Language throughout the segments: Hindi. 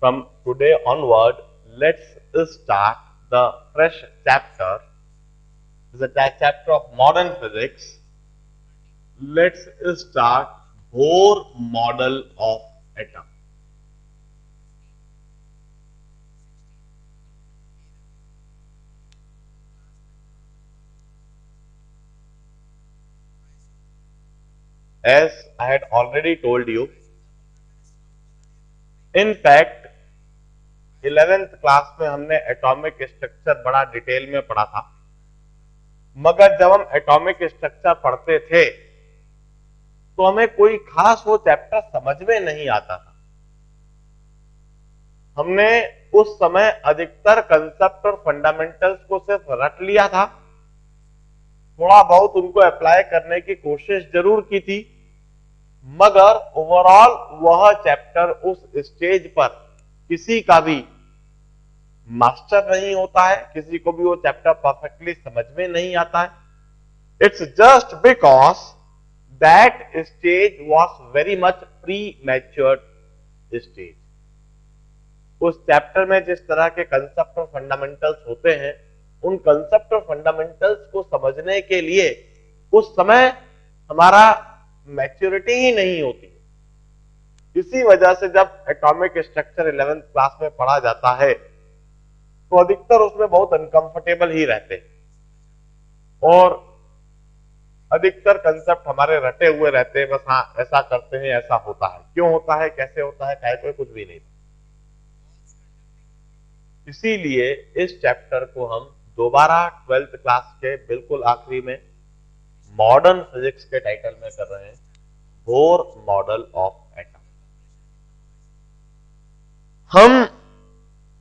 From today onward, let's start the fresh chapter. It's a chapter of modern physics. Let's start Bohr model of atom. As I had already told you, in fact 11th class में हमने एटॉमिक स्ट्रक्चर बड़ा डिटेल में पढ़ा था, मगर जब हम एटॉमिक स्ट्रक्चर पढ़ते थे तो हमें कोई खास वो चैप्टर समझ में नहीं आता था। हमने उस समय अधिकतर कंसेप्ट और फंडामेंटल्स को सिर्फ रट लिया था, थोड़ा बहुत उनको अप्लाई करने की कोशिश जरूर की थी, मगर ओवरऑल वह चैप्टर उस स्टेज पर किसी का भी मास्टर नहीं होता है, किसी को भी वो चैप्टर परफेक्टली समझ में नहीं आता है। It's just because that stage was very much pre matured stage. उस चैप्टर में जिस तरह के कंसेप्ट और फंडामेंटल्स होते हैं, उन कंसेप्ट और फंडामेंटल्स को समझने के लिए उस समय हमारा मैच्योरिटी ही नहीं होती। इसी वजह से जब एटॉमिक स्ट्रक्चर 11th क्लास में पढ़ा जाता है तो अधिकतर उसमें बहुत अनकंफर्टेबल ही रहते हैं और अधिकतर कंसेप्ट हमारे रटे हुए रहते हैं, बस हाँ ऐसा करते हैं, ऐसा होता है, क्यों होता है, कैसे होता है, चाहे कोई कुछ भी नहीं। इसीलिए इस चैप्टर को हम दोबारा 12th क्लास के बिल्कुल आखिरी में मॉडर्न फिजिक्स के टाइटल में कर रहे हैं, बोर मॉडल ऑफ एटम। हम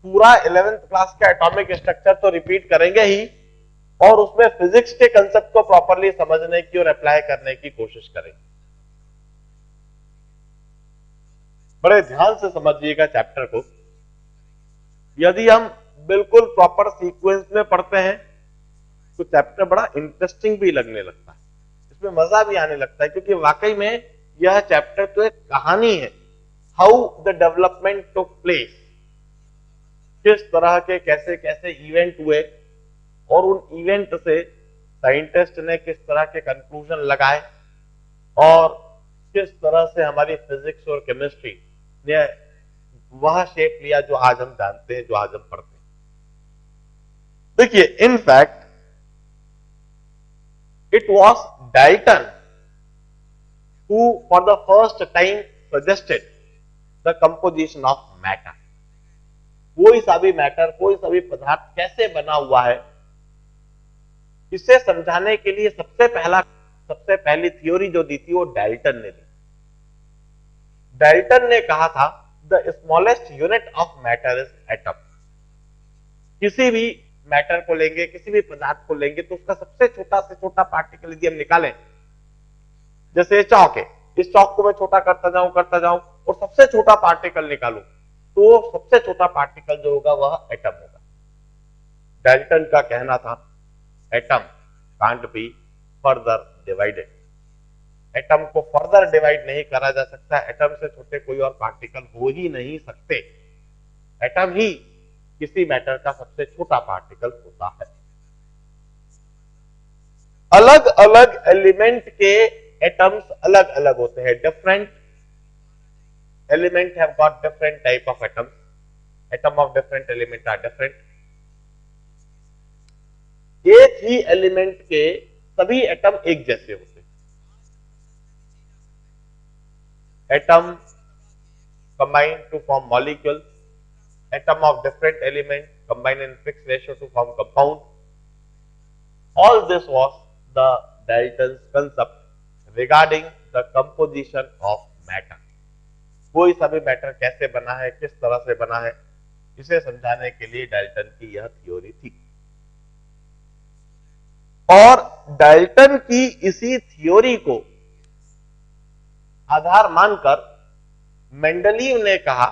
पूरा 11th क्लास का एटॉमिक स्ट्रक्चर तो रिपीट करेंगे ही और उसमें फिजिक्स के कंसेप्ट को प्रॉपरली समझने की और अप्लाई करने की कोशिश करेंगे। बड़े ध्यान से समझिएगा चैप्टर को। यदि हम बिल्कुल प्रॉपर सीक्वेंस में पढ़ते हैं तो चैप्टर बड़ा इंटरेस्टिंग भी लगने लगता है, इसमें मजा भी आने लगता है, क्योंकि वाकई में यह चैप्टर तो एक कहानी है, how the development took place, किस तरह के कैसे कैसे इवेंट हुए और उन इवेंट से साइंटिस्ट ने किस तरह के कंक्लूजन लगाए और किस तरह से हमारी फिजिक्स और केमिस्ट्री ने वह शेप लिया जो आज हम जानते हैं, जो आज हम पढ़ते हैं। देखिए, in fact it was Dalton who for the first time suggested the composition of matter। कोई सा भी मैटर, कोई सा भी पदार्थ कैसे बना हुआ है, इसे समझाने के लिए सबसे पहली थ्योरी जो दी थी वो डाल्टन ने दी। डाल्टन ने कहा था the smallest unit of matter is atom. किसी भी मैटर को लेंगे, किसी भी पदार्थ को लेंगे तो उसका सबसे छोटा से छोटा पार्टिकल यदि हम निकालें, जैसे चौक है, इस चौक को मैं छोटा करता जाऊं और सबसे छोटा पार्टिकल निकालूं तो सबसे छोटा पार्टिकल जो होगा वह एटम होगा। डाल्टन का कहना था atom can't be further divided, atom को फर्दर डिवाइड नहीं करा जा सकता, एटम से छोटे कोई और पार्टिकल हो ही नहीं सकते, एटम ही किसी मैटर का सबसे छोटा पार्टिकल होता है। अलग अलग एलिमेंट के एटम्स अलग अलग होते हैं, different element have got different type of atoms, atom of different element are different. एक ही एलिमेंट के सभी एटम एक जैसे होते हैं। Atom combine to form molecules, atom of different element combine in fix ratio to form compound. All this was the Dalton's concept regarding the composition of matter. कोई सा भी मैटर कैसे बना है, किस तरह से बना है, इसे समझाने के लिए डाल्टन की यह थ्योरी थी। और डाल्टन की इसी थ्योरी को आधार मानकर मेंडलीव ने कहा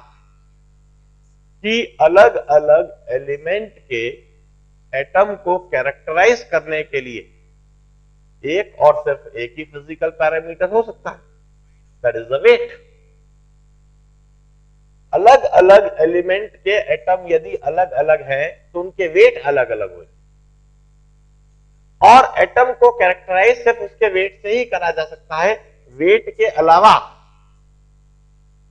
कि अलग अलग एलिमेंट के एटम को कैरेक्टराइज करने के लिए एक और सिर्फ एक ही फिजिकल पैरामीटर हो सकता है, दैट इज द वेट। अलग अलग एलिमेंट के एटम यदि अलग अलग हैं तो उनके वेट अलग अलग हुए, और एटम को कैरेक्टराइज सिर्फ उसके वेट से ही करा जा सकता है, वेट के अलावा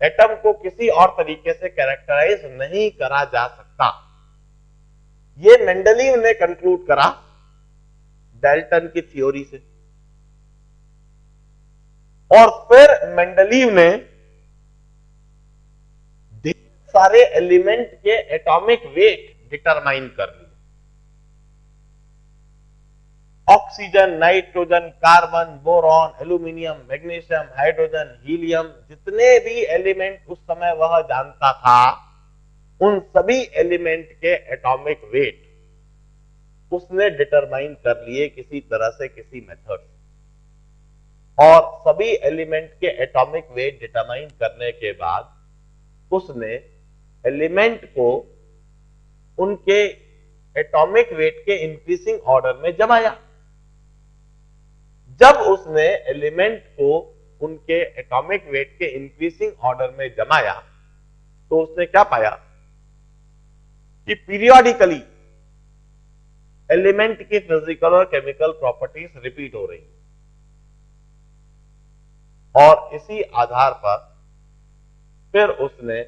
एटम को किसी और तरीके से कैरेक्टराइज नहीं करा जा सकता। यह मेंडलीव ने कंक्लूड करा डाल्टन की थ्योरी से, और फिर मेंडलीव ने सारे एलिमेंट के एटॉमिक वेट डिटरमाइन कर लिए। Oxygen, nitrogen, carbon, boron, aluminium, magnesium, hydrogen, helium, जितने भी एलिमेंट उस समय वह जानता था, उन सभी एलिमेंट के एटॉमिक वेट उसने डिटरमाइन कर लिए किसी तरह से, किसी मेथड से। और सभी एलिमेंट के एटॉमिक वेट डिटरमाइन करने के बाद उसने एलिमेंट को उनके एटॉमिक वेट के इंक्रीजिंग ऑर्डर में जमाया। जब उसने एलिमेंट को उनके एटॉमिक वेट के इंक्रीजिंग ऑर्डर में जमाया तो उसने क्या पाया कि पीरियोडिकली एलिमेंट की फिजिकल और केमिकल प्रॉपर्टीज रिपीट हो रही, और इसी आधार पर फिर उसने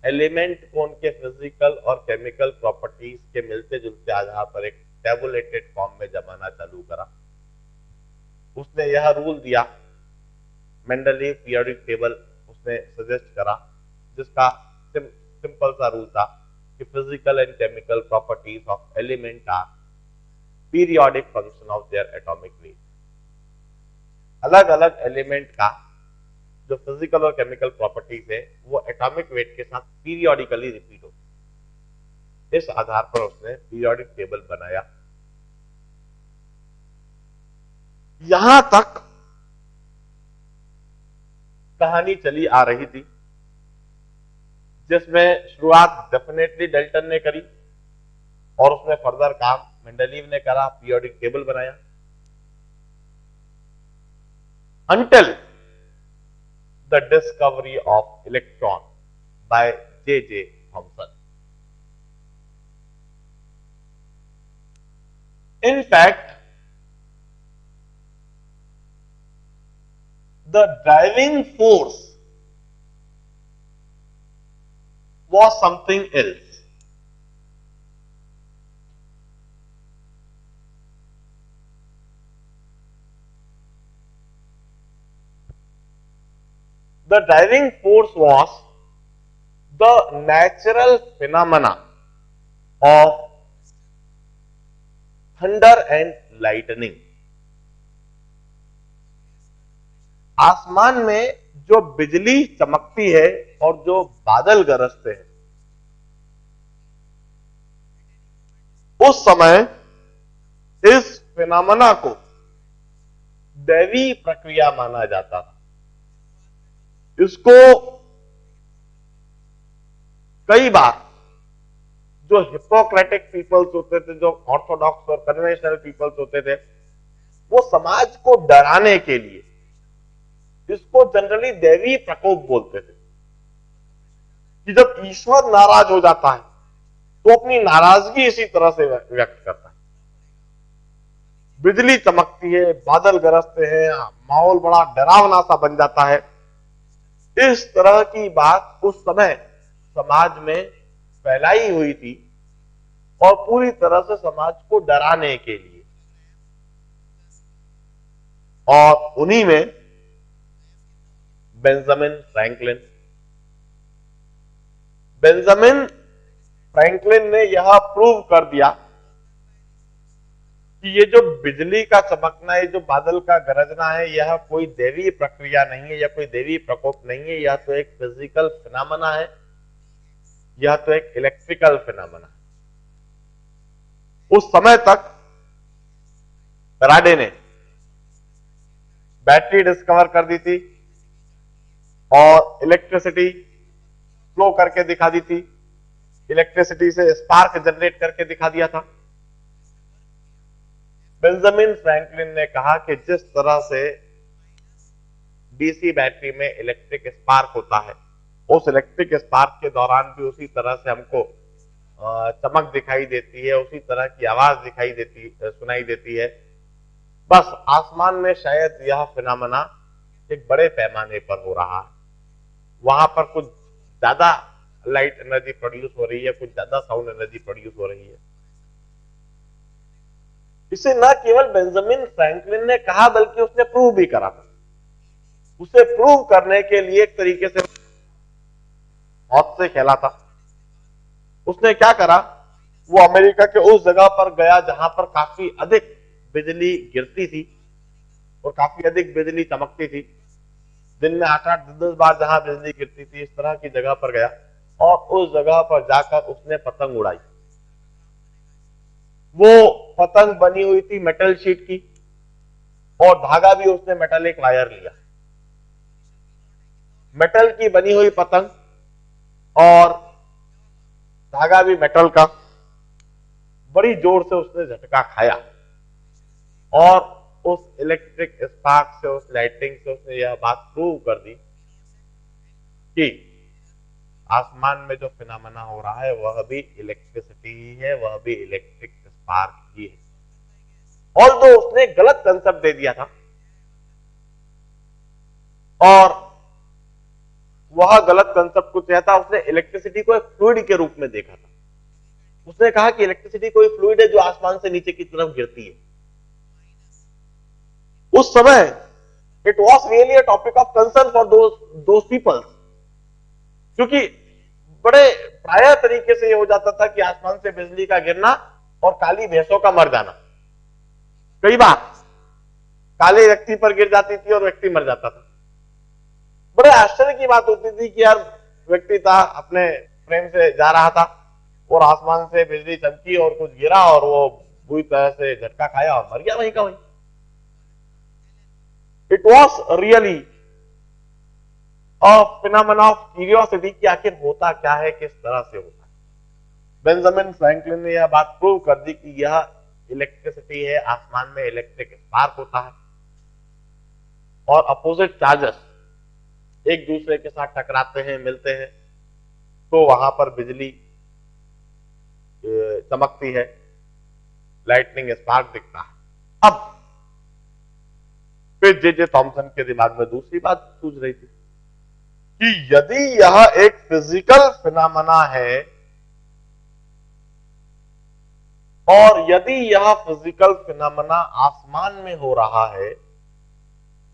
एलिमेंट को उनके फिजिकल और केमिकल प्रॉपर्टीज के मिलते जुलते आधार पर एक टेबुलेटेड फॉर्म में जमाना चालू करा। उसने यह रूल दिया, मेंडलीव पीरियोडिक टेबल उसने सजेस्ट करा, जिसका सिंपल सा रूल था कि physical and chemical properties of element are periodic function of their atomic weight. अलग अलग एलिमेंट का जो फिजिकल और केमिकल प्रॉपर्टीज है वो एटॉमिक वेट के साथ पीरियोडिकली रिपीट होती। इस आधार पर उसने पीरियोडिक टेबल बनाया। यहां तक कहानी चली आ रही थी, जिसमें शुरुआत डेफिनेटली डाल्टन ने करी और उसमें फर्दर काम मेंडलीव ने करा, पीरियोडिक टेबल बनाया, until the discovery of electron by J.J. Thomson. In fact, the driving force was something else. The driving force was the natural phenomena of thunder and lightning. आसमान में जो बिजली चमकती है और जो बादल गरजते हैं, उस समय इस फिनोमेना को दैवी प्रक्रिया माना जाता था। इसको कई बार जो हिपोक्रेटिक पीपल्स होते थे, जो ऑर्थोडॉक्स और कन्वेंशनल पीपल्स होते थे, वो समाज को डराने के लिए इसको जनरली दैवी प्रकोप बोलते थे कि जब ईश्वर नाराज हो जाता है तो अपनी नाराजगी इसी तरह से व्यक्त करता है। बिजली चमकती है, बादल गरजते हैं, माहौल बड़ा डरावना सा बन जाता है। इस तरह की बात उस समय समाज में फैलाई हुई थी और पूरी तरह से समाज को डराने के लिए। और उन्हीं में बेंजामिन फ्रैंकलिन ने यह प्रूव कर दिया कि ये जो बिजली का चमकना है, जो बादल का गरजना है, यह कोई दैवी प्रक्रिया नहीं है या कोई दैवी प्रकोप नहीं है। यह तो एक फिजिकल फिनोमेना है, यह तो एक इलेक्ट्रिकल फिनोमेना है। उस समय तक फैराडे ने बैटरी डिस्कवर कर दी थी और इलेक्ट्रिसिटी फ्लो करके दिखा दी थी, इलेक्ट्रिसिटी से स्पार्क जनरेट करके दिखा दिया था। बेंजामिन फ्रैंकलिन ने कहा कि जिस तरह से डीसी बैटरी में इलेक्ट्रिक स्पार्क होता है, उस इलेक्ट्रिक स्पार्क के दौरान भी उसी तरह से हमको चमक दिखाई देती है, उसी तरह की आवाज सुनाई देती है। बस आसमान में शायद यह फिनोमेना एक बड़े पैमाने पर हो रहा है, वहां पर कुछ ज्यादा लाइट एनर्जी प्रोड्यूस हो रही है, कुछ ज्यादा साउंड एनर्जी प्रोड्यूस हो रही है। इसे न केवल बेंजामिन फ्रैंकलिन ने कहा बल्कि उसने प्रूव भी करा था। उसे प्रूव करने के लिए एक तरीके से मौत से खेला था। उसने क्या करा, वो अमेरिका के उस जगह पर गया जहां पर काफी अधिक बिजली गिरती थी और काफी अधिक बिजली चमकती थी। दिन में 8-8, 10-10 बार जहां बिजली गिरती थी, इस तरह की जगह पर गया और उस जगह पर जाकर उसने पतंग उड़ाई। वो पतंग बनी हुई थी मेटल शीट की और धागा भी उसने मेटालिक वायर लिया। मेटल की बनी हुई पतंग और धागा भी मेटल का, बड़ी जोर से उसने झटका खाया और उस इलेक्ट्रिक स्पार्क से, उस लाइटिंग से उसने यह बात प्रूव कर दी कि आसमान में जो फिनोमेना हो रहा है वह भी इलेक्ट्रिसिटी ही है, वह भी इलेक्ट्रिक स्पार्क ही है। ऑल्दो उसने गलत कंसेप्ट दे दिया था और वह गलत कंसेप्ट कुछ था, उसने इलेक्ट्रिसिटी को एक फ्लूइड के रूप में देखा था। उसने कहा कि इलेक्ट्रिसिटी कोई फ्लूइड है जो आसमान से नीचे की तरफ गिरती है। उस समय it was really a topic of concern for those peoples, क्योंकि बड़े प्राय तरीके से यह हो जाता था कि आसमान से बिजली का गिरना और काली भैंसों का मर जाना। कई बार काले व्यक्ति पर गिर जाती थी और व्यक्ति मर जाता था। बड़े आश्चर्य की बात होती थी कि यार व्यक्ति था, अपने प्रेम से जा रहा था और आसमान से बिजली चमकी और कुछ गिरा और वो बुरी तरह से झटका खाया और मर गया वहीं का वहीं। It was really phenomena of curiosity कि आखिर होता क्या है, किस तरह से होता है। बेंजामिन फ्रैंकलिन ने यह बात प्रूव कर दी कि यह इलेक्ट्रिसिटी है, आसमान में इलेक्ट्रिक स्पार्क होता है और अपोजिट चार्जेस एक दूसरे के साथ टकराते हैं, मिलते हैं, तो वहां पर बिजली चमकती है, लाइटनिंग स्पार्क दिखता है। अब फिर जे थॉमसन के दिमाग में दूसरी बात सूझ रही थी कि यदि यह एक फिजिकल फिनोमेना है और यदि यह फिजिकल फिनोमेना आसमान में हो रहा है,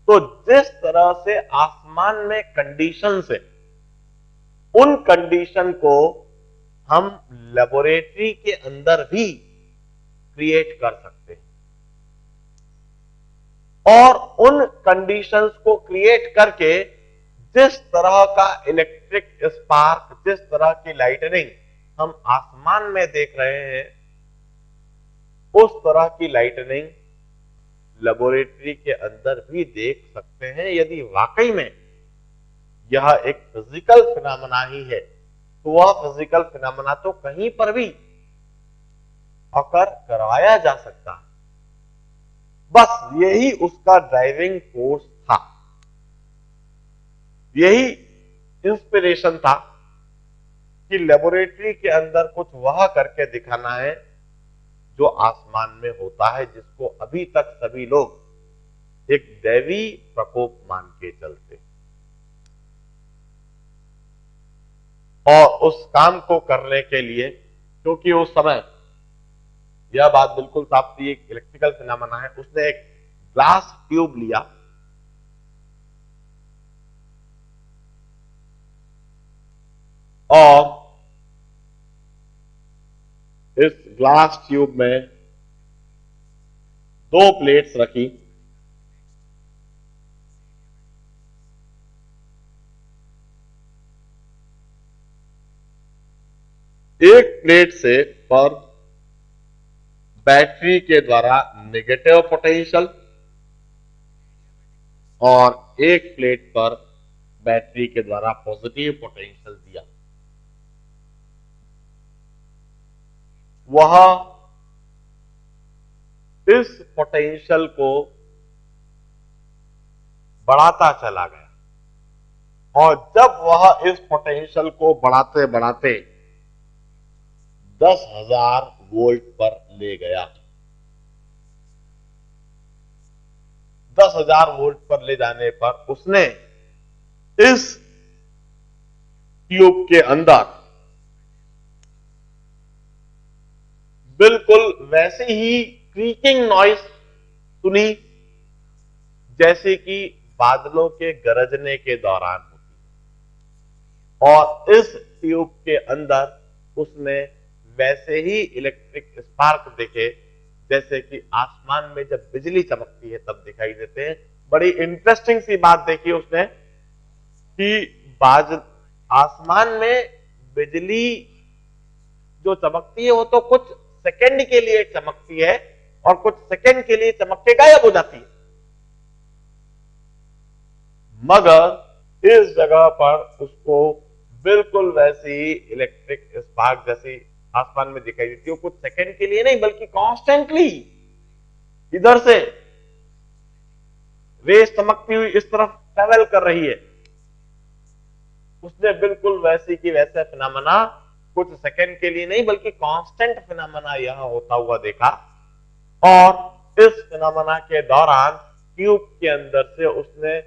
तो जिस तरह से आसमान में कंडीशन से, उन कंडीशन को हम लेबोरेटरी के अंदर भी क्रिएट कर सकते हैं और उन कंडीशंस को क्रिएट करके जिस तरह का इलेक्ट्रिक स्पार्क, जिस तरह की लाइटनिंग हम आसमान में देख रहे हैं, उस तरह की लाइटनिंग लेबोरेटरी के अंदर भी देख सकते हैं। यदि वाकई में यह एक फिजिकल फिनोमेना ही है तो वह फिजिकल फिनोमेना तो कहीं पर भी अकर करवाया जा सकता है। बस यही उसका ड्राइविंग फोर्स था, यही इंस्पिरेशन था कि लेबोरेटरी के अंदर कुछ वह करके दिखाना है जो आसमान में होता है, जिसको अभी तक सभी लोग एक दैवी प्रकोप मान के चलते। और उस काम को करने के लिए, क्योंकि उस समय यह बात बिल्कुल साफ थी एक इलेक्ट्रिकल फिनोमेना है, उसने एक ग्लास ट्यूब लिया और इस ग्लास ट्यूब में 2 प्लेट्स रखी। एक प्लेट से पर बैटरी के द्वारा नेगेटिव पोटेंशियल और एक प्लेट पर बैटरी के द्वारा पॉजिटिव पोटेंशियल दिया। वह इस पोटेंशियल को बढ़ाता चला गया और जब वह इस पोटेंशियल को बढ़ाते बढ़ाते 10,000 वोल्ट पर ले गया, 10,000 वोल्ट पर ले जाने पर उसने इस ट्यूब के अंदर बिल्कुल वैसी ही क्रीकिंग नॉइस सुनी जैसे कि बादलों के गरजने के दौरान होती है, और इस ट्यूब के अंदर उसने वैसे ही इलेक्ट्रिक स्पार्क देखे जैसे कि आसमान में जब बिजली चमकती है तब दिखाई देते हैं। बड़ी इंटरेस्टिंग सी बात देखी उसने कि आसमान में बिजली जो चमकती है वो तो कुछ सेकंड के लिए चमकती है और कुछ सेकंड के लिए चमक के गायब हो जाती है, मगर इस जगह पर उसको बिल्कुल वैसी इलेक्ट्रिक स्पार्क जैसी आसमान में दिखाई देती है, कुछ सेकंड के लिए नहीं बल्कि कॉन्स्टेंटली इधर से रेस चमकती हुई इस तरफ ट्रेवल कर रही है। उसने बिल्कुल वैसी की वैसे फिनोमेना कुछ सेकंड के लिए नहीं बल्कि कांस्टेंट फिनोमेना यहां होता हुआ देखा, और इस फिनोमेना के दौरान ट्यूब के अंदर से उसने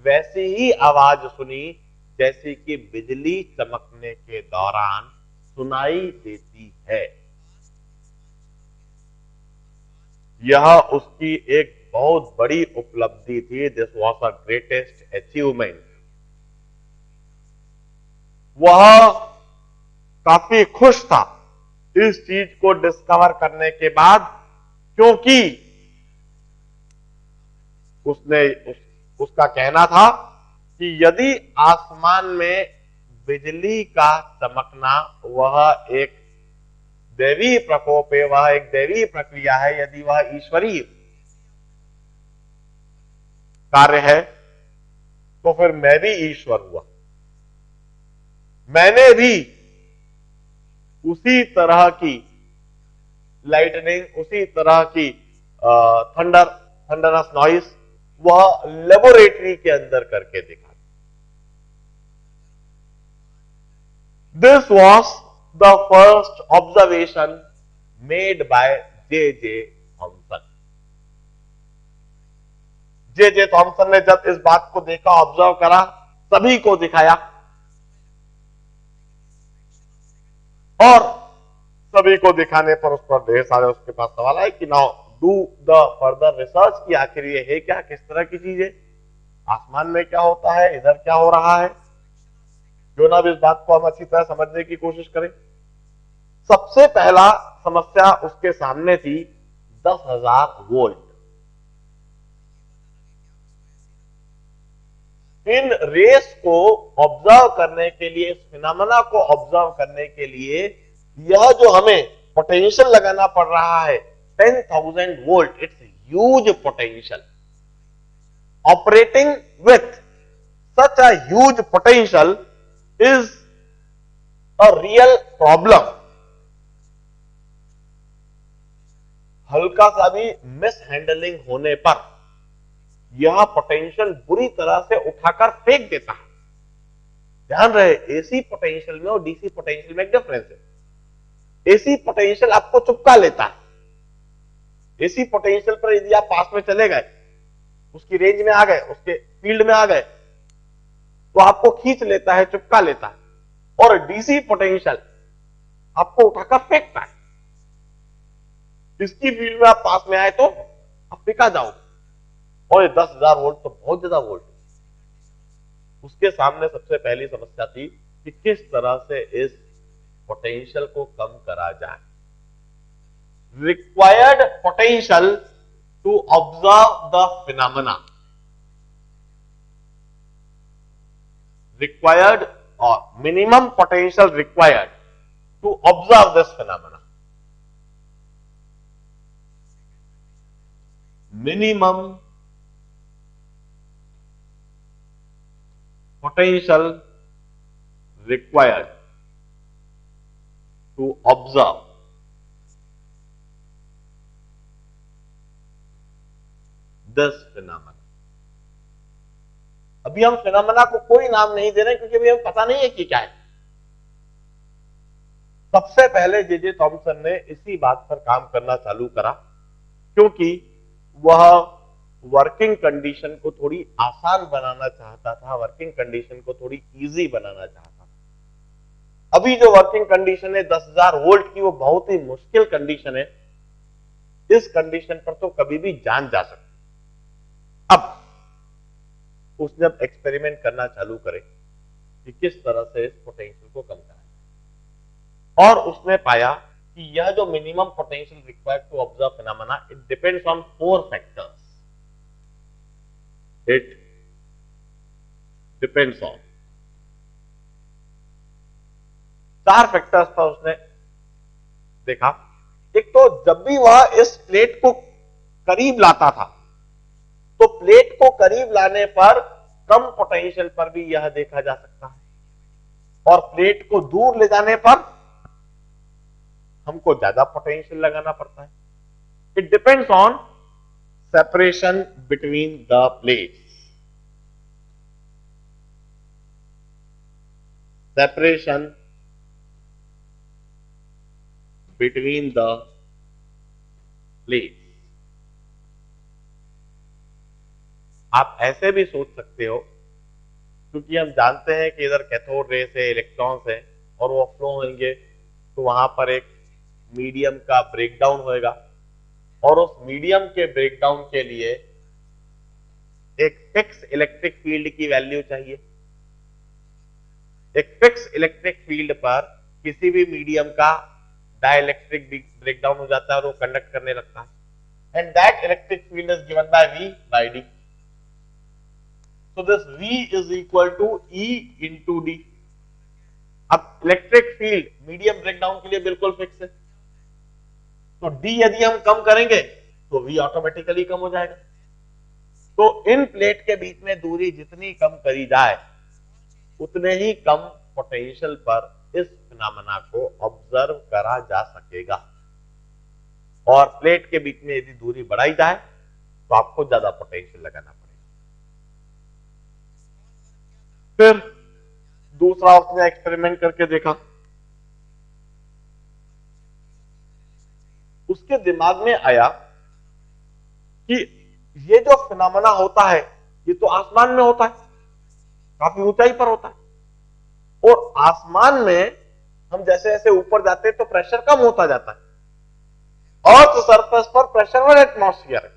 वैसी ही आवाज सुनी जैसी कि बिजली चमकने के दौरान सुनाई देती है। यह उसकी एक बहुत बड़ी उपलब्धि थी। This was a greatest achievement. वह काफी खुश था इस चीज को डिस्कवर करने के बाद, क्योंकि उसका कहना था कि यदि आसमान में बिजली का चमकना वह एक दैवी प्रकोप है, वह एक दैवी प्रक्रिया है, यदि वह ईश्वरीय कार्य है तो फिर मैं भी ईश्वर हुआ। मैंने भी उसी तरह की लाइटनिंग, उसी तरह की थंडरस नॉइस वह लेबोरेटरी के अंदर करके दिखा। This was the first observation made by J Thomson. J Thomson ने जब इस बात को देखा, ऑब्जर्व करा, सभी को दिखाया और सभी को दिखाने पर उस पर ढेर सारे उसके पास सवाल आए कि now do the further research कि आखिर ये है क्या, किस तरह की चीज है, आसमान में क्या होता है, इधर क्या हो रहा है। क्यों ना इस बात को हम अच्छी तरह समझने की कोशिश करें। सबसे पहला समस्या उसके सामने थी 10,000 वोल्ट। इन रेस को ऑब्जर्व करने के लिए, इस फिनोमेना को ऑब्जर्व करने के लिए यह जो हमें पोटेंशियल लगाना पड़ रहा है 10,000 volt, it's huge potential. Operating with such a huge potential is a real problem. हल्का सा भी मिस हैंडलिंग होने पर यह पोटेंशियल बुरी तरह से उठाकर फेंक देता है। ध्यान रहे, एसी पोटेंशियल में और डीसी पोटेंशियल में एक डिफरेंस है। एसी पोटेंशियल आपको चुपका लेता है। एसी पोटेंशियल पर यदि आप पास में चले गए, उसकी रेंज में आ गए, उसके फील्ड में आ गए, तो आपको खींच लेता है, चुपका लेता है। और डीसी पोटेंशियल आपको उठाकर फेंकता है। इसकी फील्ड में आप पास में आए तो आप फेंका जाओगे। और ये 10,000 वोल्ट तो बहुत ज्यादा वोल्ट। उसके सामने सबसे पहली समस्या थी कि किस तरह से इस पोटेंशियल को कम करा जाए। Required potential to observe the phenomena, required और minimum potential required to observe this phenomena, minimum potential required to observe this phenomenon. अभी हम फिनोमेना को कोई नाम नहीं दे रहे क्योंकि अभी हमें पता नहीं है कि क्या है। सबसे पहले जे थॉमसन ने इसी बात पर काम करना चालू करा क्योंकि वह वर्किंग कंडीशन को थोड़ी आसान बनाना चाहता था, वर्किंग कंडीशन को थोड़ी इजी बनाना चाहता था। अभी जो वर्किंग कंडीशन है 10,000 वोल्ट की, वो बहुत ही मुश्किल कंडीशन है। इस कंडीशन पर तो कभी भी जान जा सकती। अब उसने अब एक्सपेरिमेंट करना चालू करे कि किस तरह से इस पोटेंशियल को कम कराया, और उसने पाया कि यह जो minimum potential required to observe phenomena, it depends on 4 factors. It depends on 4 factors पर उसने देखा। एक तो जब भी वह इस प्लेट को करीब लाता था तो प्लेट को करीब लाने पर कम पोटेंशियल पर भी यह देखा जा सकता है, और प्लेट को दूर ले जाने पर हमको ज्यादा पोटेंशियल लगाना पड़ता है। It depends on separation between the plates, separation between the plates. आप ऐसे भी सोच सकते हो, क्योंकि हम जानते हैं कि इधर कैथोड रे से इलेक्ट्रॉन्स है और वो फ्लो होंगे, तो वहां पर एक मीडियम का ब्रेकडाउन होएगा, और उस मीडियम के ब्रेकडाउन के लिए एक फिक्स इलेक्ट्रिक फील्ड की वैल्यू चाहिए। एक फिक्स इलेक्ट्रिक फील्ड पर किसी भी मीडियम का डाइलेक्ट्रिक ब्रेकडाउन हो जाता है और वो कंडक्ट करने लगता है, and that electric field is given by V by D. So this V is equal to E into D. अब इलेक्ट्रिक फील्ड मीडियम ब्रेकडाउन के लिए बिल्कुल फिक्स है, तो D यदि हम कम करेंगे तो V ऑटोमेटिकली कम हो जाएगा। तो इन प्लेट के बीच में दूरी जितनी कम करी जाए उतने ही कम पोटेंशियल पर इस फिनोमेना को ऑब्जर्व करा जा सकेगा, और प्लेट के बीच में यदि दूरी बढ़ाई जाए तो आपको ज्यादा पोटेंशियल लगाना पड़ेगा। फिर दूसरा उसने एक्सपेरिमेंट करके देखा। उसके दिमाग में आया कि ये जो फिनोमेना होता है ये तो आसमान में होता है, काफी ऊंचाई पर होता है, और आसमान में हम जैसे जैसे ऊपर जाते हैं तो प्रेशर कम होता जाता है, और तो सरफेस पर प्रेशर एटमॉस्फेयर है।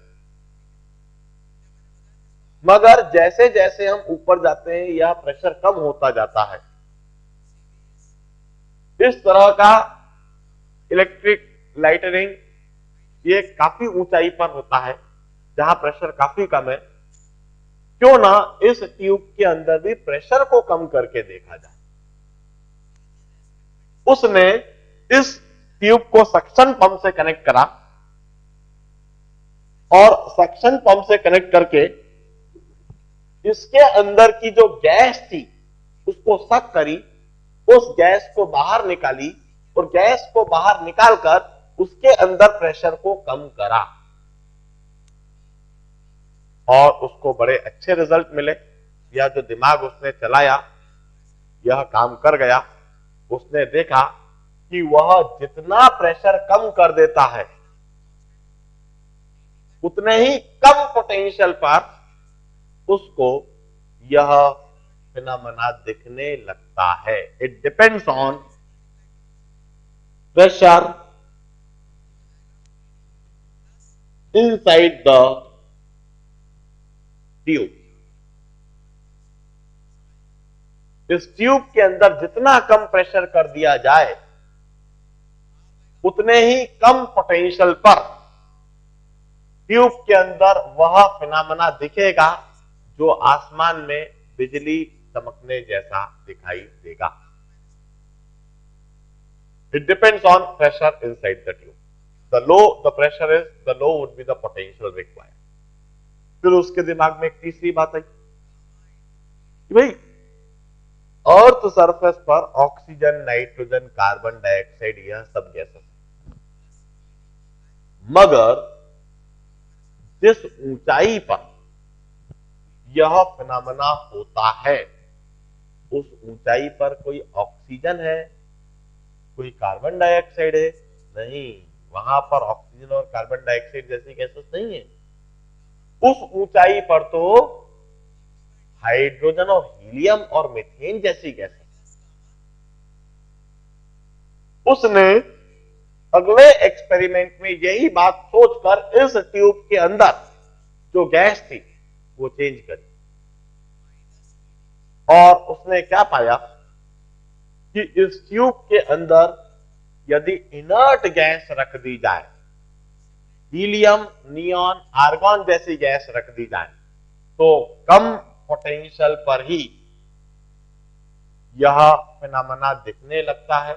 मगर जैसे जैसे हम ऊपर जाते हैं यह प्रेशर कम होता जाता है। इस तरह का इलेक्ट्रिक लाइटनिंग ये काफी ऊंचाई पर होता है जहां प्रेशर काफी कम है। क्यों ना इस ट्यूब के अंदर भी प्रेशर को कम करके देखा जाए। उसने इस ट्यूब को सक्शन पंप से कनेक्ट करा, और सक्शन पंप से कनेक्ट करके इसके अंदर की जो गैस थी उसको सक करी, उस गैस को बाहर निकाली, और गैस को बाहर निकालकर उसके अंदर प्रेशर को कम करा, और उसको बड़े अच्छे रिजल्ट मिले। यह जो दिमाग उसने चलाया यह काम कर गया। उसने देखा कि वह जितना प्रेशर कम कर देता है उतने ही कम पोटेंशियल पर उसको यह फिनोमेना दिखने लगता है। It depends on pressure inside the tube. इस ट्यूब के अंदर जितना कम प्रेशर कर दिया जाए उतने ही कम पोटेंशियल पर ट्यूब के अंदर वह फिनोमेना दिखेगा जो आसमान में बिजली चमकने जैसा दिखाई देगा। It depends on pressure inside the tube. The low the pressure is, the low would be the potential required. फिर उसके दिमाग में एक तीसरी बात आई कि भाई अर्थ सरफेस पर ऑक्सीजन, नाइट्रोजन, कार्बन डाइऑक्साइड यह सब गैसेस, मगर जिस ऊंचाई पर यह फिनोमेना होता है। उस ऊंचाई पर कोई ऑक्सीजन है, कोई कार्बन डाइऑक्साइड है? नहीं, वहां पर ऑक्सीजन और कार्बन डाइऑक्साइड जैसी गैसेस नहीं है। उस ऊंचाई पर तो हाइड्रोजन और हीलियम और मीथेन जैसी गैसेस। उसने अगले एक्सपेरिमेंट में यही बात सोचकर इस ट्यूब के अंदर जो गैस थी वो चेंज करी, और उसने क्या पाया कि इस ट्यूब के अंदर यदि इनर्ट गैस रख दी जाए, हीलियम, नियॉन, आर्गॉन जैसी गैस रख दी जाए, तो कम पोटेंशियल पर ही यह फिनोमेना दिखने लगता है।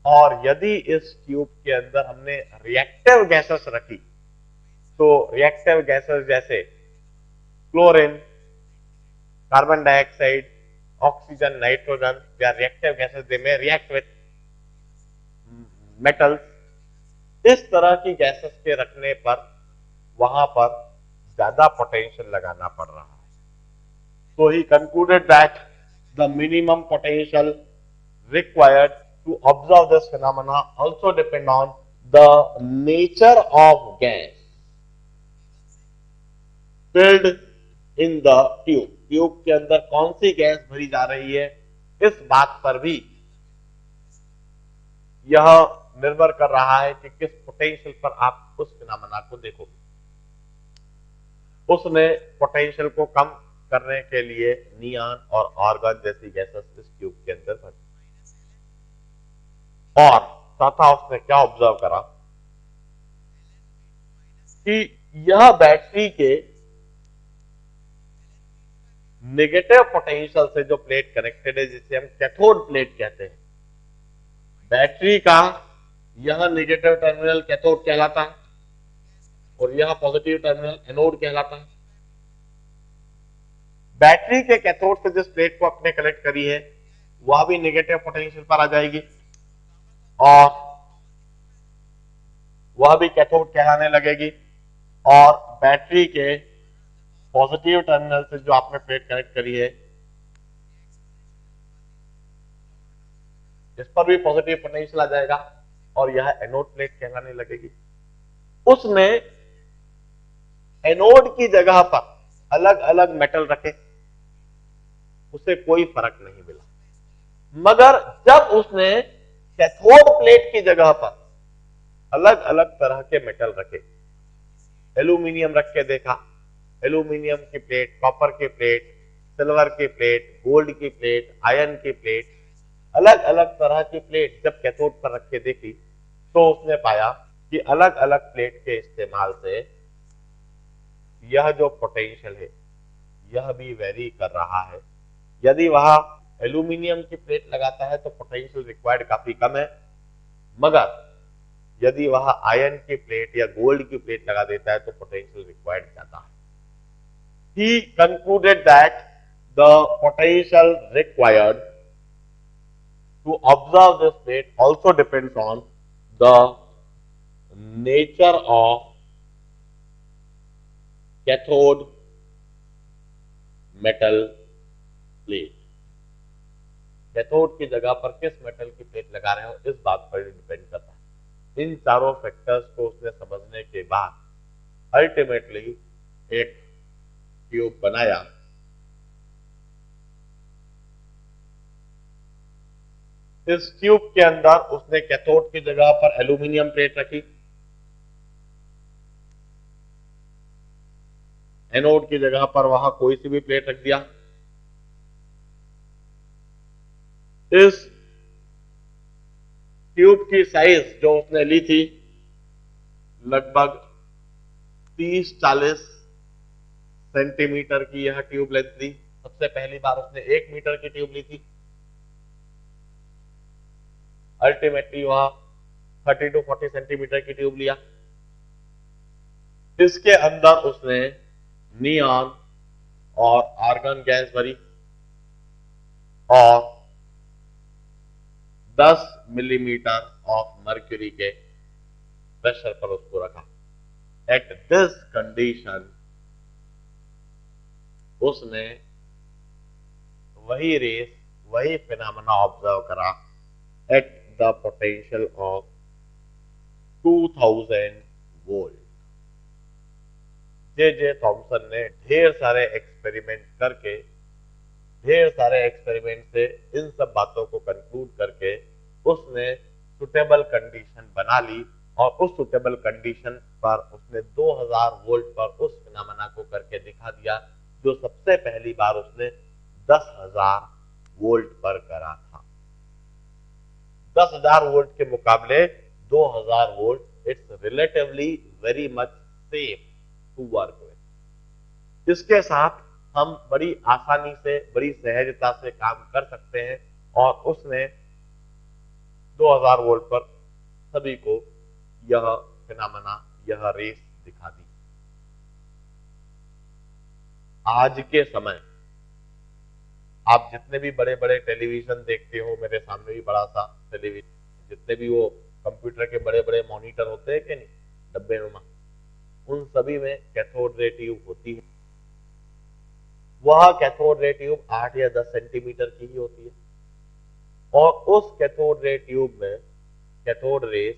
और यदि इस ट्यूब के अंदर हमने रिएक्टिव गैसेस रखी, तो रिएक्टिव गैसेस जैसे chlorine, carbon dioxide, oxygen, nitrogen, या रिएक्टिव गैसेस दे में रिएक्ट विथ मेटल्स, इस तरह की गैसेस के रखने पर वहां पर ज्यादा पोटेंशियल लगाना पड़ रहा है। So he concluded that the minimum potential required to observe this phenomena also depend on the nature of gas filled in the tube. Tube के अंदर कौन सी गैस भरी जा रही है, इस बात पर भी यह निर्भर कर रहा है कि किस पोटेंशियल पर आप उस फिनोमेना को देखोगे। उसने पोटेंशियल को कम करने के लिए नियॉन और आर्गन जैसी गैसेस इस ट्यूब के अंदर भरी। और चौथा उसने क्या ऑब्जर्व करा कि यह बैटरी के नेगेटिव पोटेंशियल से जो प्लेट कनेक्टेड है, जिसे हम कैथोड प्लेट कहते हैं, बैटरी का यह नेगेटिव टर्मिनल कैथोड कहलाता है और यह पॉजिटिव टर्मिनल एनोड कहलाता है। बैटरी के कैथोड से जिस प्लेट को अपने कनेक्ट करी है वह भी नेगेटिव पोटेंशियल पर आ जाएगी और वह भी कैथोड कहलाने लगेगी। और बैटरी के पॉजिटिव टर्मिनल से जो आपने प्लेट कनेक्ट करी है इस पर भी पॉजिटिव पोटेंशियल आ जाएगा और यह एनोड प्लेट कहलाने लगेगी। उसने एनोड की जगह पर अलग अलग मेटल रखे, उसे कोई फर्क नहीं मिला। मगर जब उसने कैथोड प्लेट की जगह पर अलग अलग तरह के मेटल रखे, एल्यूमिनियम रख के देखा, एल्यूमिनियम की प्लेट, कॉपर की प्लेट, सिल्वर की प्लेट, गोल्ड की प्लेट, आयरन की प्लेट, अलग अलग तरह की प्लेट जब कैथोड पर रख के देखी तो उसने पाया कि अलग अलग प्लेट के इस्तेमाल से यह जो पोटेंशियल है यह भी वेरी कर रहा है। यदि वह एल्यूमिनियम की प्लेट लगाता है तो पोटेंशियल रिक्वायर्ड काफी कम है, मगर यदि वह आयरन की प्लेट या गोल्ड की प्लेट लगा देता है तो पोटेंशियल रिक्वायर्ड ज्यादा है। He concluded that the potential required to observe this plate also depends on the nature of cathode metal plate. Cathode की जगह पर किस मेटल की प्लेट लगा रहे हो इस बात पर डिपेंड करता है। इन चारों फैक्टर्स को उसने समझने के बाद अल्टीमेटली एक ट्यूब बनाया। इस ट्यूब के अंदर उसने कैथोड की जगह पर एल्यूमिनियम प्लेट रखी, एनोड की जगह पर वहां कोई सी भी प्लेट रख दिया। इस ट्यूब की साइज जो उसने ली थी लगभग 30-40 सेंटीमीटर की यह ट्यूब लेंथ ली। सबसे पहली बार उसने 1 मीटर की ट्यूब ली थी, अल्टीमेटली वह 30 to 40 सेंटीमीटर की ट्यूब लिया। इसके अंदर उसने नियॉन और आर्गन गैस भरी और 10 मिलीमीटर ऑफ मर्क्यूरी के प्रेशर पर उसको रखा। एट दिस कंडीशन उसने वही रेस, वही फिनोमेना ऑब्जर्व करा at the potential of 2000 volt. J Thomson ने ढेर सारे एक्सपेरिमेंट से इन सब बातों को कंक्लूड करके उसने सुटेबल कंडीशन बना ली, और उस सुटेबल कंडीशन पर उसने 2000 वोल्ट पर उस फिनोमेना को करके दिखा दिया, जो सबसे पहली बार उसने 10,000 वोल्ट पर करा था। 10,000 वोल्ट के मुकाबले 2000 volt it's relatively very much safe to work with. इसके साथ हम बड़ी आसानी से, बड़ी सहजता से काम कर सकते हैं, और उसने 2000 वोल्ट पर सभी को यह फिनोमेना, यह रेस दिखा दी। आज के समय आप जितने भी बड़े बड़े टेलीविजन देखते हो, मेरे सामने भी बड़ा सा टेलीविजन, जितने भी वो कंप्यूटर के बड़े बड़े मॉनिटर होते हैं कि नहीं, डब्बे नुमा, उन सभी में कैथोड रे ट्यूब होती है। वह कैथोड रे ट्यूब 8 या 10 सेंटीमीटर की ही होती है, और उस कैथोड रे ट्यूब में कैथोड रेस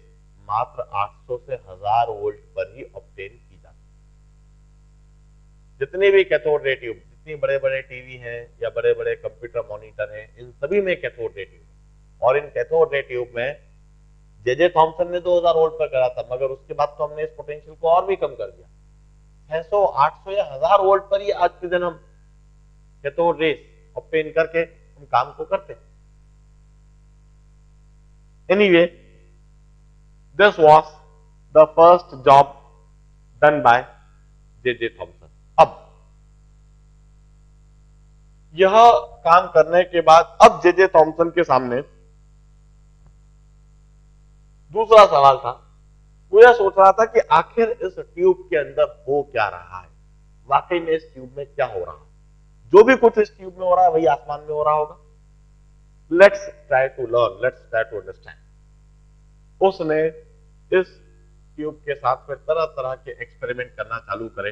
मात्र 800 से 1000 वोल्ट पर ही ऑब्टेन की जाती है। जितनी भी कैथोड रे ट्यूब, जितनी बड़े बड़े टीवी हैं या बड़े बड़े कंप्यूटर मॉनिटर हैं, इन सभी में कैथोड रे ट्यूब है। और इन कैथोड रे ट्यूब में जे थॉमसन ने 2000 वोल्ट पर करा था, मगर उसके बाद तो हमने इस पोटेंशियल को और भी कम कर दिया। 600, 800 या 1000 वोल्ट पर ही आज के दिन हम कैथोड रेस ऑब्टेन करके हम काम को करते हैं। Anyway, this was the first job done by J Thomson. अब यह काम करने के बाद अब जे थॉमसन के सामने दूसरा सवाल था। वो यह सोच रहा था कि आखिर इस ट्यूब के अंदर हो क्या रहा है, वाकई में इस ट्यूब में क्या हो रहा है। जो भी कुछ इस ट्यूब में हो रहा है वही आसमान में हो रहा होगा। Let's try to learn, let's try to understand. उसने इस ट्यूब के साथ फिर तरह तरह के एक्सपेरिमेंट करना चालू करे।